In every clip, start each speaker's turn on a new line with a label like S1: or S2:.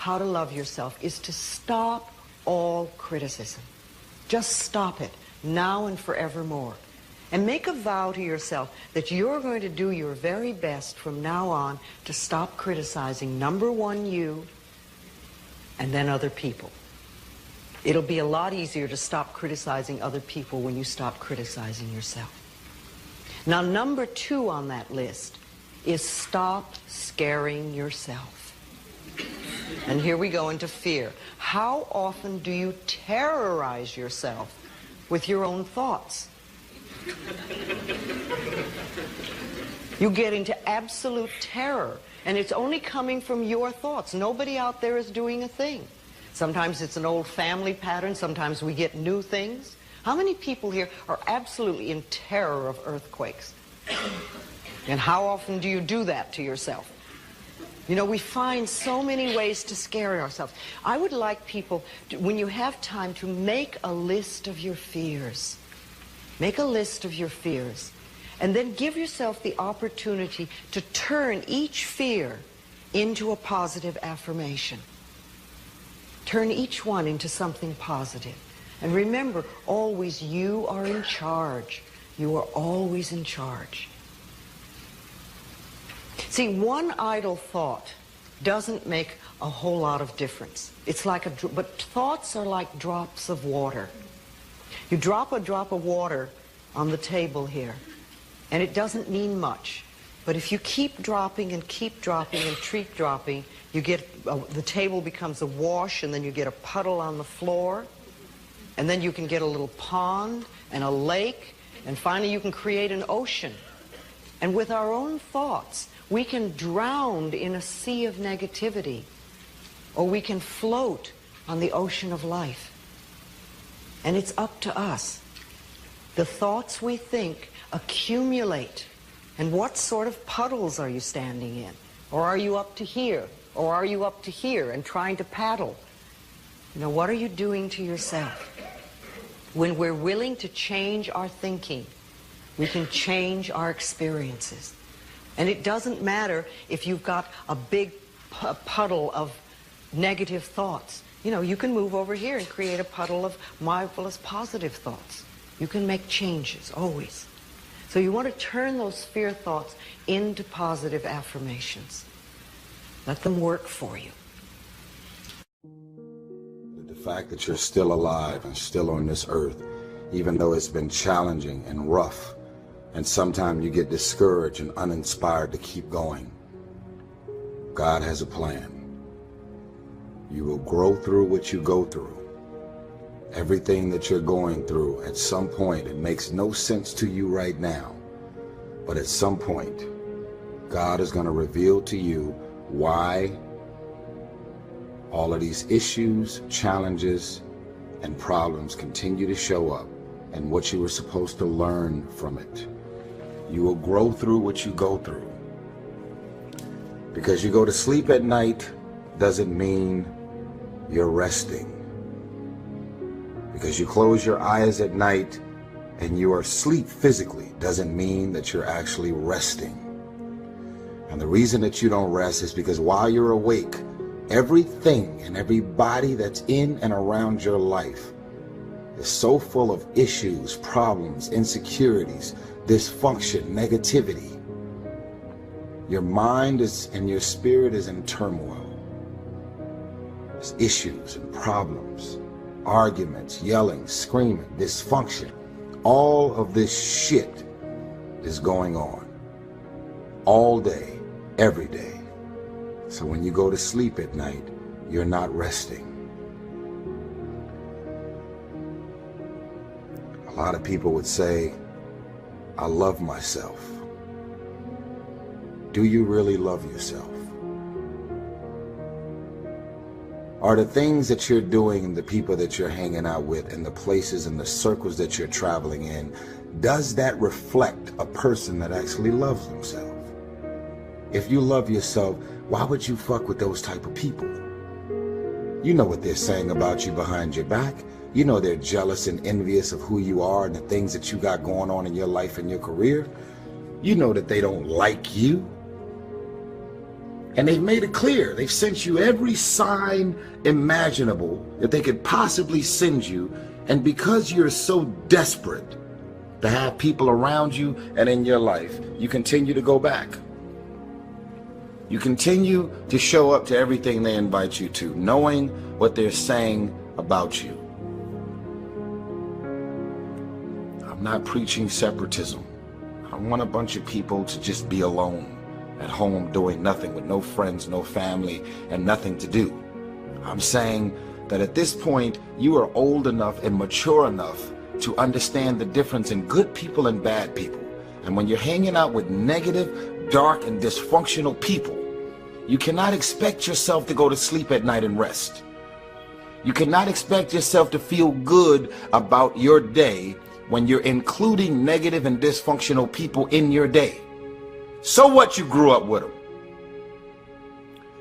S1: how to love yourself is to stop all criticism. Just stop it, now and forevermore. And make a vow to yourself that you're going to do your very best from now on to stop criticizing, number one, you, and then other people. It'll be a lot easier to stop criticizing other people when you stop criticizing yourself. Now, number two on that list is stop scaring yourself. And here we go into fear. How often do you terrorize yourself with your own thoughts? You get into absolute terror, and it's only coming from your thoughts. Nobody out there is doing a thing. Sometimes it's an old family pattern, sometimes we get new things. How many people here are absolutely in terror of earthquakes? And how often do you do that to yourself? You know, we find so many ways to scare ourselves. I would like people, when you have time, to make a list of your fears. Make a list of your fears. And then give yourself the opportunity to turn each fear into a positive affirmation. Turn each one into something positive. And remember, always you are in charge. You are always in charge. See, one idle thought doesn't make a whole lot of difference. It's like but thoughts are like drops of water. You drop a drop of water on the table here, and it doesn't mean much. But if you keep dropping and keep dropping and keep dropping, you get, the table becomes a wash, and then you get a puddle on the floor, and then you can get a little pond and a lake, and finally you can create an ocean. And with our own thoughts, we can drown in a sea of negativity, or we can float on the ocean of life. And it's up to us. The thoughts we think accumulate. And what sort of puddles are you standing in? Or are you up to here? Or are you up to here and trying to paddle? You know, what are you doing to yourself? When we're willing to change our thinking, we can change our experiences. And it doesn't matter if you've got a big puddle of negative thoughts. You know, you can move over here and create a puddle of marvelous positive thoughts. You can make changes, always. So you want to turn those fear thoughts into positive affirmations. Let them work for you.
S2: The fact that you're still alive and still on this earth, even though it's been challenging and rough, and sometimes you get discouraged and uninspired to keep going. God has a plan. You will grow through what you go through. Everything that you're going through, at some point, it makes no sense to you right now. But at some point, God is going to reveal to you why all of these issues, challenges, and problems continue to show up, and what you were supposed to learn from it. You will grow through what you go through. Because you go to sleep at night doesn't mean you're resting. Because you close your eyes at night and you are asleep physically doesn't mean that you're actually resting. And the reason that you don't rest is because while you're awake, everything and everybody that's in and around your life is so full of issues, problems, insecurities, dysfunction, negativity. Your mind is and your spirit is in turmoil. There's issues and problems, arguments, yelling, screaming, dysfunction. All of this shit is going on all day, every day. So when you go to sleep at night, you're not resting. A lot of people would say, I love myself. Do you really love yourself? Are the things that you're doing, the people that you're hanging out with, and the places and the circles that you're traveling in, does that reflect a person that actually loves themselves? If you love yourself, why would you fuck with those type of people? You know what they're saying about you behind your back. You know they're jealous and envious of who you are and the things that you got going on in your life and your career. You know that they don't like you. And they've made it clear. They've sent you every sign imaginable that they could possibly send you. And because you're so desperate to have people around you and in your life, you continue to go back. You continue to show up to everything they invite you to, knowing what they're saying about you. I'm not preaching separatism. I don't want a bunch of people to just be alone at home doing nothing with no friends, no family, and nothing to do. I'm saying that at this point, you are old enough and mature enough to understand the difference in good people and bad people. And when you're hanging out with negative, dark, and dysfunctional people, you cannot expect yourself to go to sleep at night and rest. You cannot expect yourself to feel good about your day when you're including negative and dysfunctional people in your day. So what you grew up with them?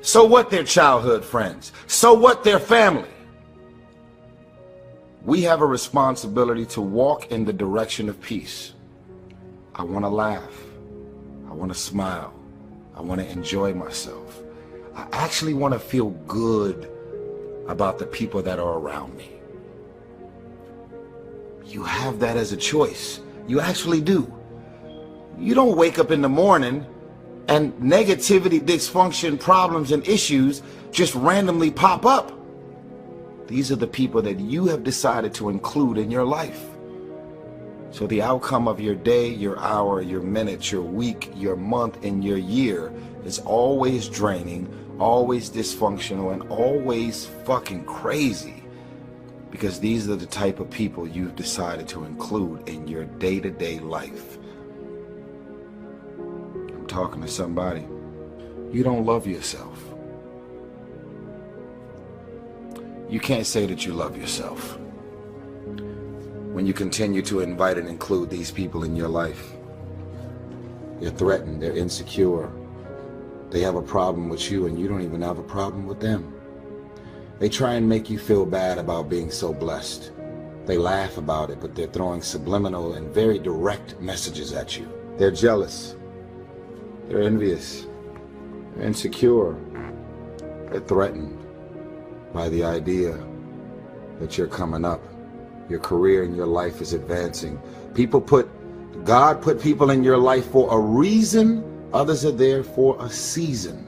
S2: So what their childhood friends? So what their family? We have a responsibility to walk in the direction of peace. I want to laugh. I want to smile. I want to enjoy myself. I actually want to feel good about the people that are around me. You have that as a choice. You actually do. You don't wake up in the morning and negativity, dysfunction, problems, and issues just randomly pop up. These are the people that you have decided to include in your life. So the outcome of your day, your hour, your minute, your week, your month, and your year is always draining, always dysfunctional, and always fucking crazy. Because these are the type of people you've decided to include in your day-to-day life. I'm talking to somebody. You don't love yourself. You can't say that you love yourself when you continue to invite and include these people in your life. They're threatened, they're insecure. They have a problem with you and you don't even have a problem with them. They try and make you feel bad about being so blessed. They laugh about it, but they're throwing subliminal and very direct messages at you. They're jealous. They're envious. They're insecure. They're threatened by the idea that you're coming up. Your career and your life is advancing. God put people in your life for a reason. Others are there for a season.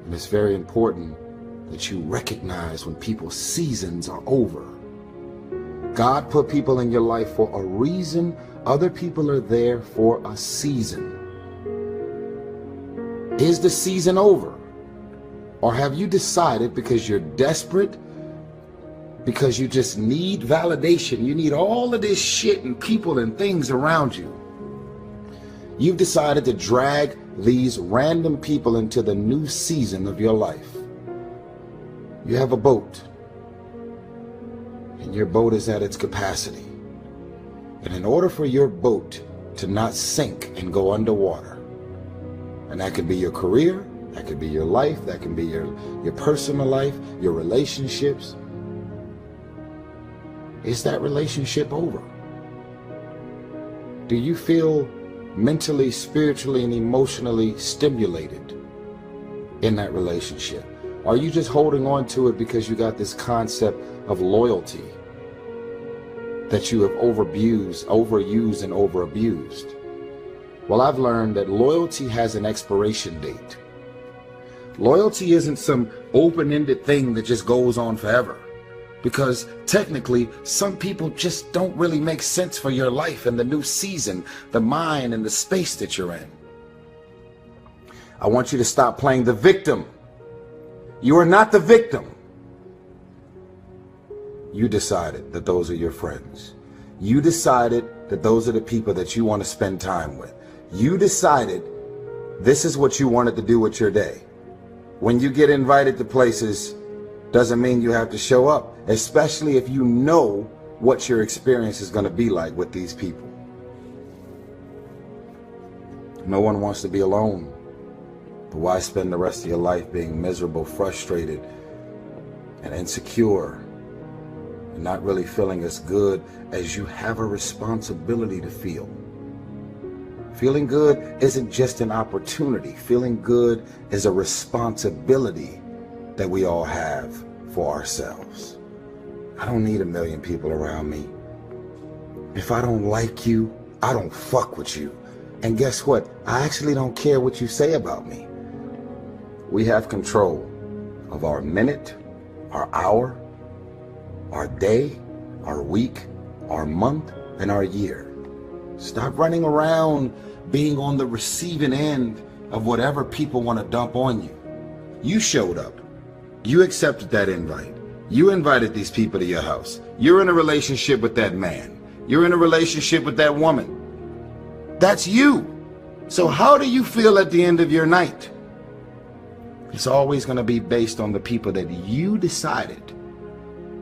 S2: And it's very important that you recognize when people's seasons are over. God put people in your life for a reason. Other people are there for a season. Is the season over? Or have you decided because you're desperate, because you just need validation, you need all of this shit and people and things around you, you've decided to drag these random people into the new season of your life? You have a boat, and your boat is at its capacity. And in order for your boat to not sink and go underwater, and that could be your career, that could be your life, that can be your personal life, your relationships, is that relationship over? Do you feel mentally, spiritually, and emotionally stimulated in that relationship? Are you just holding on to it because you got this concept of loyalty that you have overused and overabused? Well, I've learned that loyalty has an expiration date. Loyalty isn't some open-ended thing that just goes on forever. Because technically, some people just don't really make sense for your life and the new season, the mind and the space that you're in. I want you to stop playing the victim. You are not the victim. You decided that those are your friends. You decided that those are the people that you want to spend time with. You decided this is what you wanted to do with your day. When you get invited to places, doesn't mean you have to show up, especially if you know what your experience is going to be like with these people. No one wants to be alone. But why spend the rest of your life being miserable, frustrated, and insecure, and not really feeling as good as you have a responsibility to feel? Feeling good isn't just an opportunity. Feeling good is a responsibility that we all have for ourselves. I don't need a million people around me. If I don't like you, I don't fuck with you. And guess what? I actually don't care what you say about me. We have control of our minute, our hour, our day, our week, our month, and our year. Stop running around being on the receiving end of whatever people want to dump on you. You showed up. You accepted that invite. You invited these people to your house. You're in a relationship with that man. You're in a relationship with that woman. That's you. So how do you feel at the end of your night? It's always going to be based on the people that you decided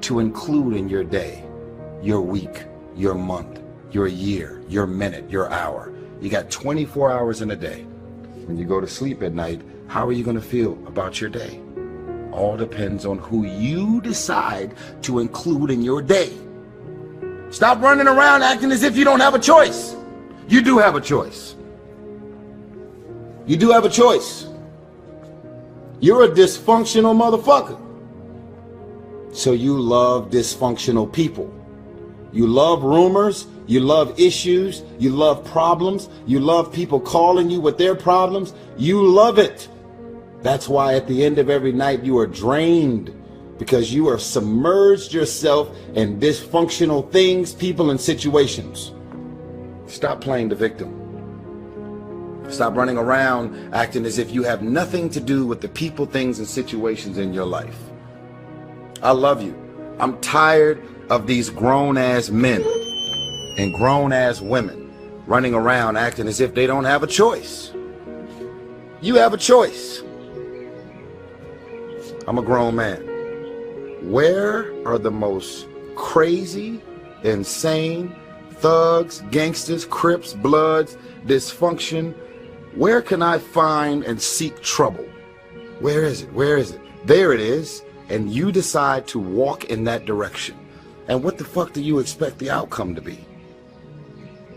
S2: to include in your day, your week, your month, your year, your minute, your hour. You got 24 hours in a day. When you go to sleep at night, how are you going to feel about your day? All depends on who you decide to include in your day. Stop running around acting as if you don't have a choice. You do have a choice. You do have a choice. You're a dysfunctional motherfucker. So you love dysfunctional people. You love rumors. You love issues. You love problems. You love people calling you with their problems. You love it. That's why at the end of every night you are drained, because you are submerged yourself in dysfunctional things, people, and situations. Stop playing the victim. Stop running around acting as if you have nothing to do with the people, things, and situations in your life. I love you. I'm tired of these grown-ass men and grown-ass women running around acting as if they don't have a choice. You have a choice. I'm a grown man. Where are the most crazy, insane, thugs, gangsters, Crips, Bloods, dysfunction? Where can I find and seek trouble? Where is it? Where is it? There it is. And you decide to walk in that direction. And what the fuck do you expect the outcome to be?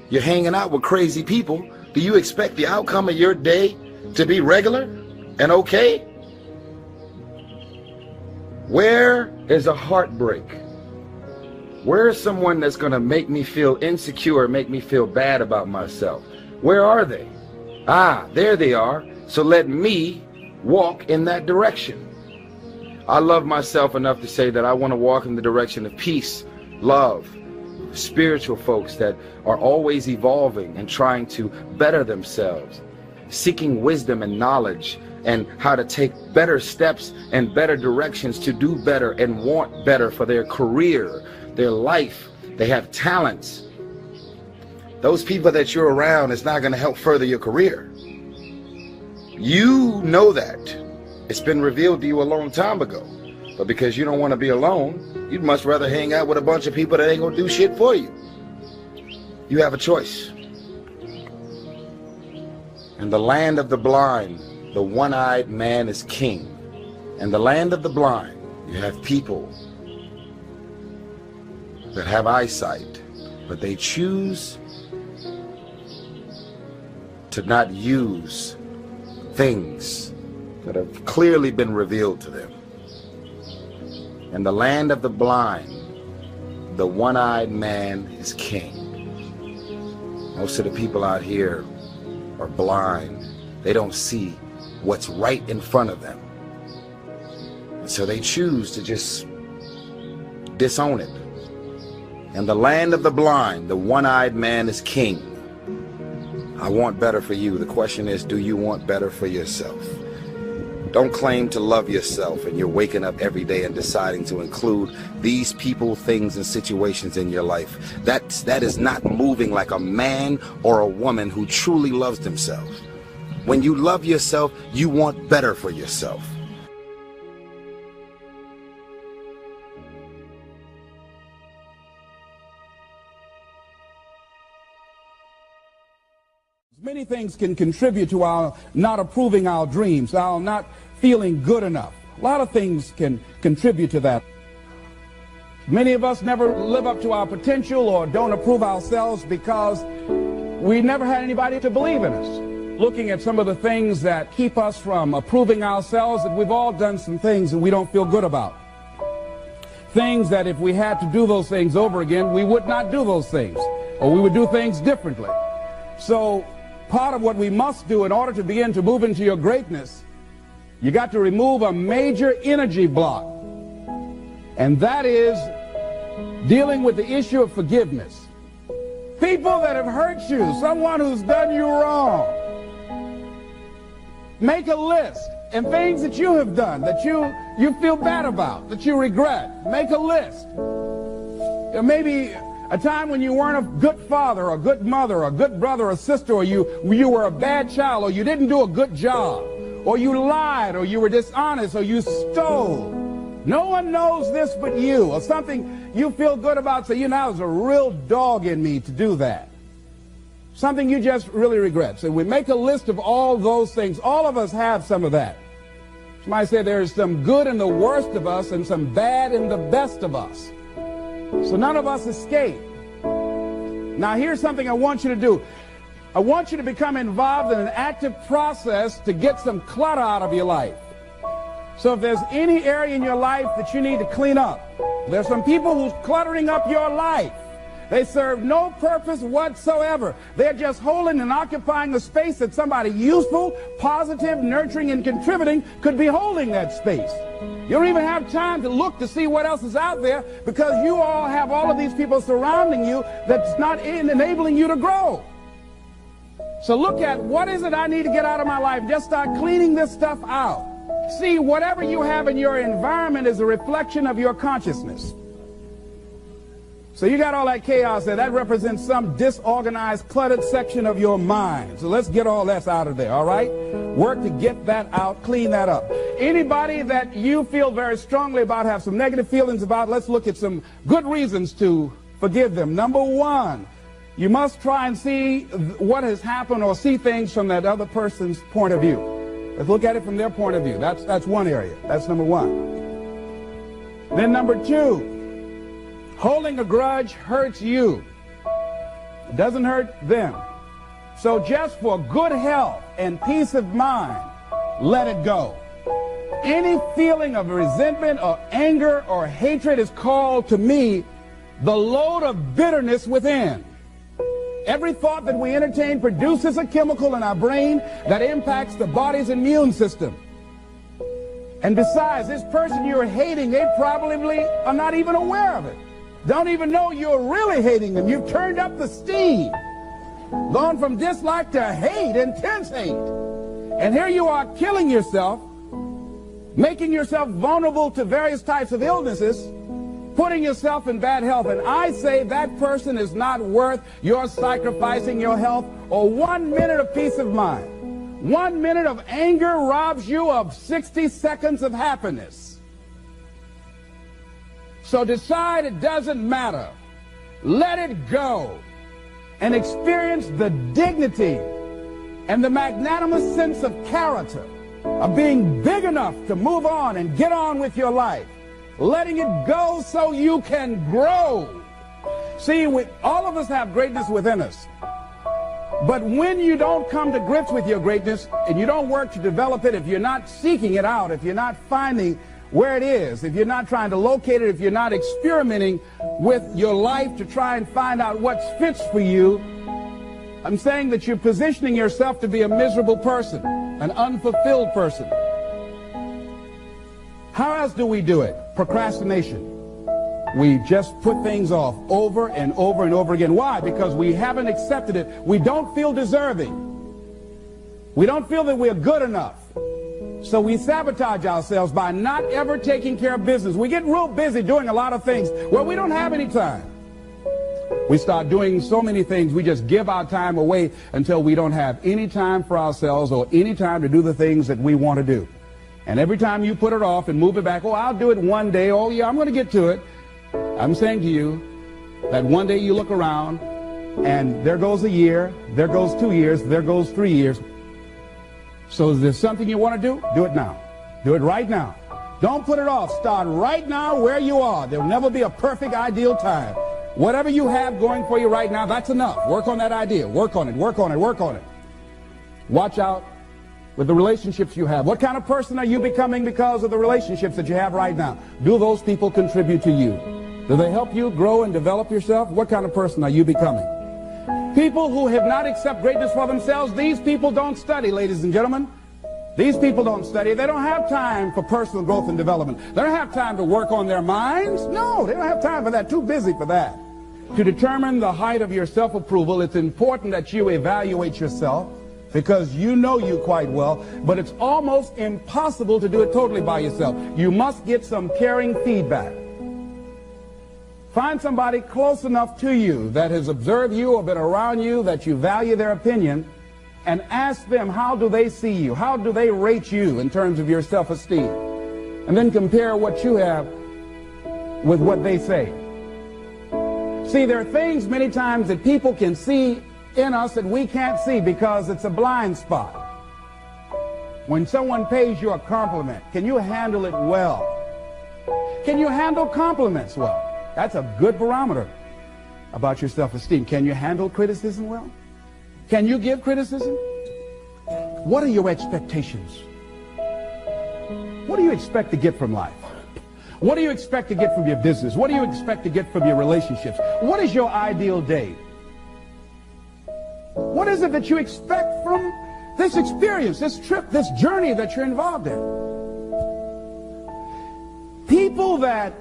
S2: You're hanging out with crazy people. Do you expect the outcome of your day to be regular and okay? Where is a heartbreak? Where is someone that's going to make me feel insecure, make me feel bad about myself? Where are they? Ah, there they are. So let me walk in that direction. I love myself enough to say that I want to walk in the direction of peace, love, spiritual folks that are always evolving and trying to better themselves, seeking wisdom and knowledge and how to take better steps and better directions to do better and want better for their career, their life. They have talents. Those people that you're around is not going to help further your career. You know that. It's been revealed to you a long time ago. But because you don't want to be alone, you'd much rather hang out with a bunch of people that ain't going to do shit for you. You have a choice. In the land of the blind, the one-eyed man is king. In the land of the blind, you have people that have eyesight, but they choose to not use things that have clearly been revealed to them. In the land of the blind, the one-eyed man is king. Most of the people out here are blind. They don't see what's right in front of them. And so they choose to just disown it. In the land of the blind, the one-eyed man is king. I want better for you. The question is, do you want better for yourself? Don't claim to love yourself and you're waking up every day and deciding to include these people, things, and situations in your life. That is not moving like a man or a woman who truly loves themselves. When you love yourself, you want better for yourself.
S3: Many things can contribute to our not approving our dreams, our not feeling good enough. A lot of things can contribute to that. Many of us never live up to our potential or don't approve ourselves because we never had anybody to believe in us. Looking at some of the things that keep us from approving ourselves, that we've all done some things that we don't feel good about. Things that if we had to do those things over again, we would not do those things, or we would do things differently. So part of what we must do in order to begin to move into your greatness, you got to remove a major energy block, and that is dealing with the issue of forgiveness. People that have hurt you, someone who's done you wrong, make a list, and things that you have done that you feel bad about, that you regret. Make a list. Maybe a time when you weren't a good father or a good mother or a good brother or sister, or you were a bad child, or you didn't do a good job, or you lied, or you were dishonest, or you stole. No one knows this but you, or something you feel good about. Say, you know, I was a real dog in me to do that. Something you just really regret. So we make a list of all those things. All of us have some of that. Somebody said there's some good in the worst of us and some bad in the best of us. So none of us escape. Now here's something I want you to do. I want you to become involved in an active process to get some clutter out of your life. So if there's any area in your life that you need to clean up, there's some people who's cluttering up your life. They serve no purpose whatsoever. They're just holding and occupying a space that somebody useful, positive, nurturing, and contributing could be holding that space. You don't even have time to look to see what else is out there, because you all have all of these people surrounding you that's not enabling you to grow. So look at, what is it I need to get out of my life? Just start cleaning this stuff out. See, whatever you have in your environment is a reflection of your consciousness. So you got all that chaos there. That represents some disorganized, cluttered section of your mind. So let's get all that out of there, all right? Work to get that out, clean that up. Anybody that you feel very strongly about, have some negative feelings about, let's look at some good reasons to forgive them. Number one, you must try and see what has happened, or see things from that other person's point of view. Let's look at it from their point of view. That's one area. That's number one. Then number two, holding a grudge hurts you. It doesn't hurt them. So just for good health and peace of mind, let it go. Any feeling of resentment or anger or hatred is called, to me, the load of bitterness within. Every thought that we entertain produces a chemical in our brain that impacts the body's immune system. And besides, this person you're hating, they probably are not even aware of it. Don't even know you're really hating them. You've turned up the steam, gone from dislike to hate, intense hate. And here you are killing yourself, making yourself vulnerable to various types of illnesses, putting yourself in bad health. And I say that person is not worth your sacrificing your health or 1 minute of peace of mind. 1 minute of anger robs you of 60 seconds of happiness. So decide it doesn't matter. Let it go and experience the dignity and the magnanimous sense of character of being big enough to move on and get on with your life. Letting it go so you can grow. See, all of us have greatness within us. But when you don't come to grips with your greatness and you don't work to develop it, if you're not seeking it out, if you're not finding where it is, if you're not trying to locate it, if you're not experimenting with your life to try and find out what fits for you, I'm saying that you're positioning yourself to be a miserable person, an unfulfilled person. How else do we do it? Procrastination. We just put things off over and over and over again. Why? Because we haven't accepted it. We don't feel deserving. We don't feel that we're good enough. So we sabotage ourselves by not ever taking care of business. We get real busy doing a lot of things where we don't have any time. We start doing so many things, we just give our time away until we don't have any time for ourselves or any time to do the things that we want to do. And every time you put it off and move it back, oh, I'll do it one day, oh yeah, I'm going to get to it. I'm saying to you that one day you look around and there goes a year, there goes 2 years, there goes 3 years. So is there something you want to do? Do it now. Do it right now. Don't put it off. Start right now where you are. There will never be a perfect, ideal time. Whatever you have going for you right now, that's enough. Work on that idea. Work on it, work on it, work on it. Watch out with the relationships you have. What kind of person are you becoming because of the relationships that you have right now? Do those people contribute to you? Do they help you grow and develop yourself? What kind of person are you becoming? People who have not accepted greatness for themselves, these people don't study, ladies and gentlemen. These people don't study. They don't have time for personal growth and development. They don't have time to work on their minds. No, they don't have time for that. Too busy for that. To determine the height of your self-approval, it's important that you evaluate yourself, because you know you quite well, but it's almost impossible to do it totally by yourself. You must get some caring feedback. Find somebody close enough to you that has observed you or been around you that you value their opinion, and ask them, how do they see you? How do they rate you in terms of your self-esteem? And then compare what you have with what they say. See, there are things many times that people can see in us that we can't see because it's a blind spot. When someone pays you a compliment, can you handle it well? Can you handle compliments well? That's a good barometer about your self-esteem. Can you handle criticism well? Can you give criticism? What are your expectations? What do you expect to get from life? What do you expect to get from your business? What do you expect to get from your relationships? What is your ideal day? What is it that you expect from this experience, this trip, this journey that you're involved in? People that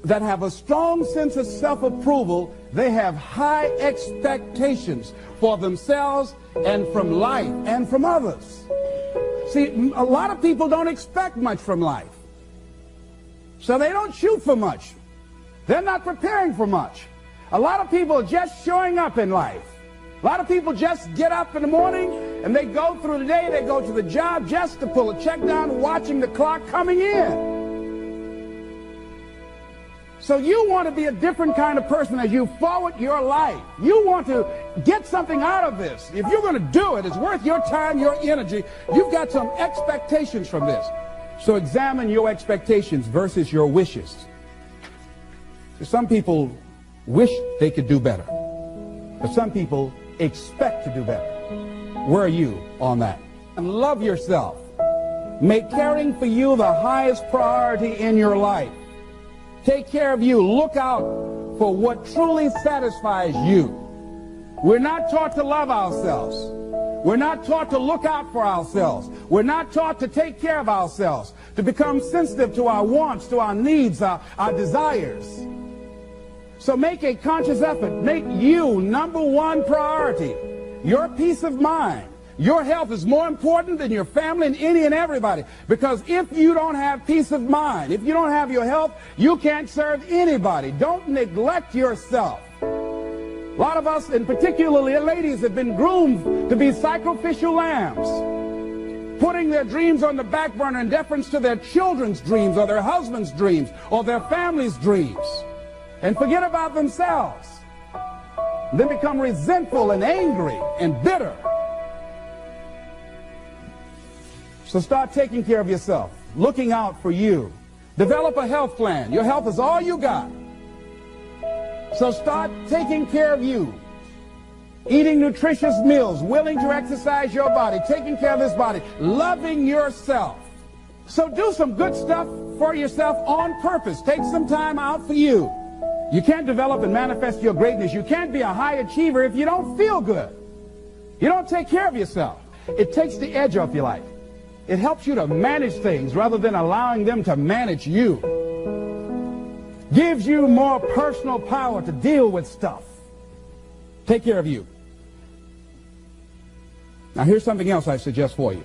S3: have a strong sense of self-approval, they have high expectations for themselves and from life and from others. See, a lot of people don't expect much from life. So they don't shoot for much. They're not preparing for much. A lot of people are just showing up in life. A lot of people just get up in the morning and they go through the day, they go to the job just to pull a check down, watching the clock coming in. So you want to be a different kind of person as you forward your life. You want to get something out of this. If you're going to do it, it's worth your time, your energy. You've got some expectations from this. So examine your expectations versus your wishes. So some people wish they could do better, but some people expect to do better. Where are you on that? And love yourself. Make caring for you the highest priority in your life. Take care of you. Look out for what truly satisfies you. We're not taught to love ourselves. We're not taught to look out for ourselves. We're not taught to take care of ourselves, to become sensitive to our wants, to our needs, our desires. So make a conscious effort. Make you number one priority. Your peace of mind. Your health is more important than your family and any and everybody. Because if you don't have peace of mind, if you don't have your health, you can't serve anybody. Don't neglect yourself. A lot of us, and particularly ladies, have been groomed to be sacrificial lambs, putting their dreams on the back burner in deference to their children's dreams or their husband's dreams or their family's dreams, and forget about themselves. Then become resentful and angry and bitter. So start taking care of yourself, looking out for you. Develop a health plan. Your health is all you got. So start taking care of you. Eating nutritious meals, willing to exercise your body, taking care of this body, loving yourself. So do some good stuff for yourself on purpose. Take some time out for you. You can't develop and manifest your greatness. You can't be a high achiever if you don't feel good. You don't take care of yourself. It takes the edge off your life. It helps you to manage things rather than allowing them to manage you. Gives you more personal power to deal with stuff. Take care of you. Now here's something else I suggest for you.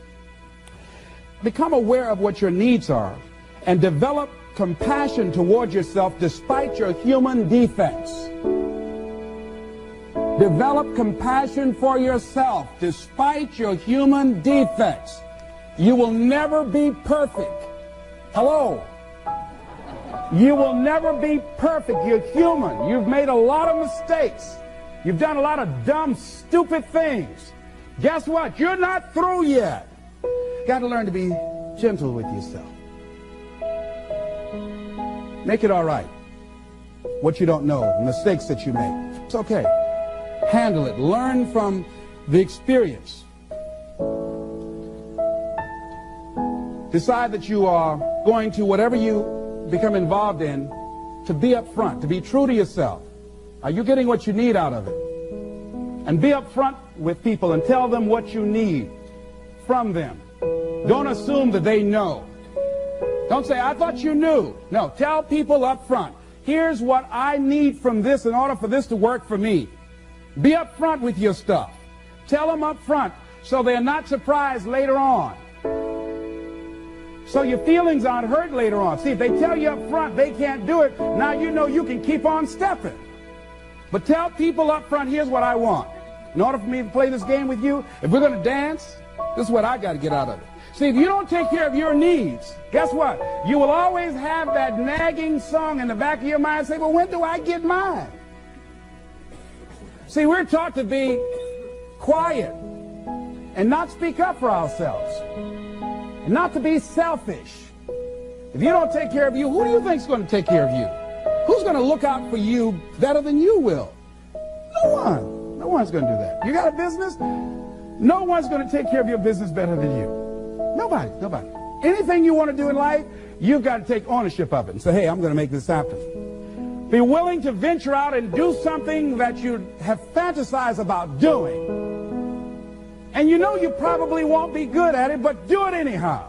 S3: Become aware of what your needs are and develop compassion toward yourself despite your human defects. Develop compassion for yourself despite your human defects. You will never be perfect. Hello? You will never be perfect. You're human. You've made a lot of mistakes. You've done a lot of dumb, stupid things. Guess what? You're not through yet. Got to learn to be gentle with yourself. Make it all right. what you don't know, mistakes that you make. It's okay. Handle it. Learn from the experience. Decide that you are going to, whatever you become involved in, to be upfront, to be true to yourself. Are you getting what you need out of it? And be upfront with people and tell them what you need from them. Don't assume that they know. Don't say, I thought you knew. No, tell people up front, here's what I need from this in order for this to work for me. Be up front with your stuff. Tell them up front so they're not surprised later on. So your feelings aren't hurt later on. See, if they tell you up front they can't do it, now you know you can keep on stepping. But tell people up front, here's what I want. In order for me to play this game with you, if we're going to dance, this is what I got to get out of it. See, if you don't take care of your needs, guess what? You will always have that nagging song in the back of your mind say, well, when do I get mine? See, we're taught to be quiet and not speak up for ourselves and not to be selfish. If you don't take care of you, who do you think is going to take care of you? Who's going to look out for you better than you will? No one. No one's going to do that. You got a business? No one's going to take care of your business better than you. Nobody, nobody. Anything you want to do in life, you've got to take ownership of it and say, hey, I'm going to make this happen. Be willing to venture out and do something that you have fantasized about doing. And you know you probably won't be good at it, but do it anyhow.